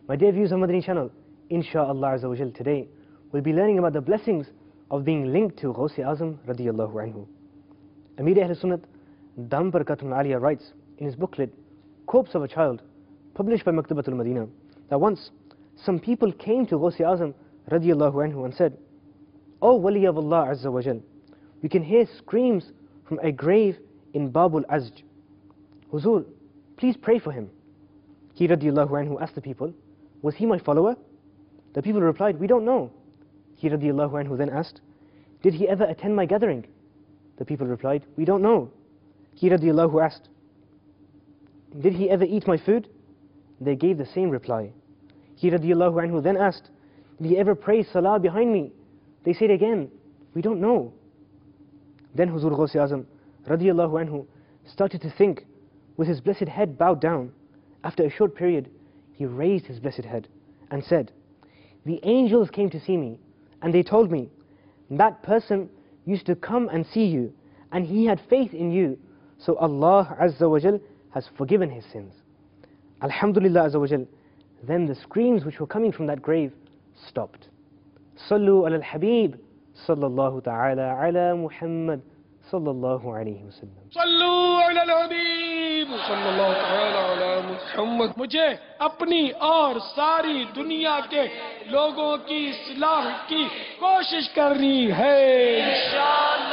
My dear viewers on Madani channel, Insha'Allah Azza wa Jal, today we'll be learning about the blessings of being linked to Ghaus-e Azam radiyallahu anhu. Amir Ahl Sunnat Dam Barakatul Aliyah writes in his booklet, Corpse of a Child, published by Maktabatul Madinah, that once some people came to Ghaus-e Azam radiyallahu anhu and said, "O Wali of Allah Azza wa Jal, we can hear screams from a grave in Babul Azj. Huzur, please pray for him." He radiyallahu anhu asked the people, "Was he my follower?" The people replied, "We don't know." He radiyallahu anhu then asked, "Did he ever attend my gathering?" The people replied, "We don't know." He radiyallahu asked, "Did he ever eat my food?" They gave the same reply. He radiyallahu anhu then asked, "Did he ever pray salah behind me?" They said again, "We don't know." Then Huzur Ghaus-e Azam radiyallahu anhu started to think with his blessed head bowed down. After a short period, he raised his blessed head and said, "The angels came to see me and they told me, that person used to come and see you and he had faith in you, so Allah Azza wa Jal has forgiven his sins." Alhamdulillah Azza wa Jal. Then the screams which were coming from that grave stopped. Sallu ala al-Habib sallallahu ta'ala ala Muhammad sallallahu alayhi wa sallam. Sallu ala al-Habib sallallahu ta'ala ala Muhammad. मुझे अपनी और सारी दुनिया के लोगों की इस्लाह की कोशिश करनी है इंशाअल्लाह।